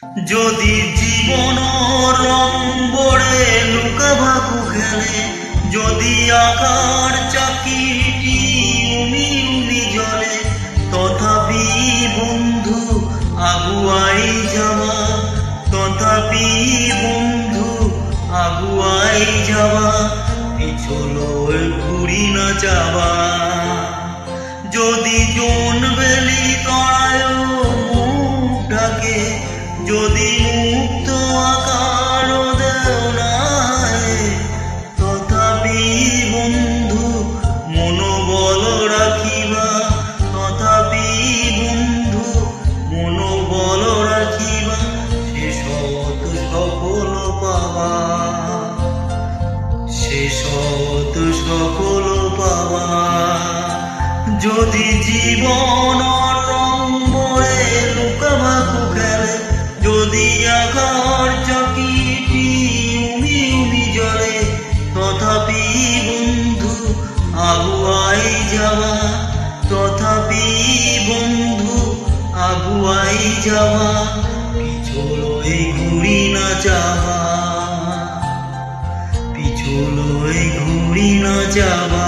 যদি জীবন রং বড়ে লুকাভাকু খেলে, যদি আকার চাকিটি উমি উমি জলে, তথাপি বন্ধু আগুয়াই যাওয়া, তথাপি বন্ধু আগুয়াই যাওয়া, পিছলো ঘুরি না যাওয়া। যদি জন বেলি তড়ায় মুখ ঢাকে, যদি মুক্ত আকার দেও নাই, তথাপি বন্ধু মনোবল রাখিবা, তথাপি বন্ধু মনোবল রাখিবা, শেষত সফল পাবা, শেষত সফল পাবা। যদি জীবন রং বড়ে লুকাভাকু খেলে, যদি আকার চাকিটি উমি উমি জলে, তথাপি বন্ধু আগুয়াই যাওয়া, তথাপি বন্ধু আগুয়াই যাওয়া, পিছলই ঘুরি না যাওয়া, পিছলই ঘুরি না যাওয়া।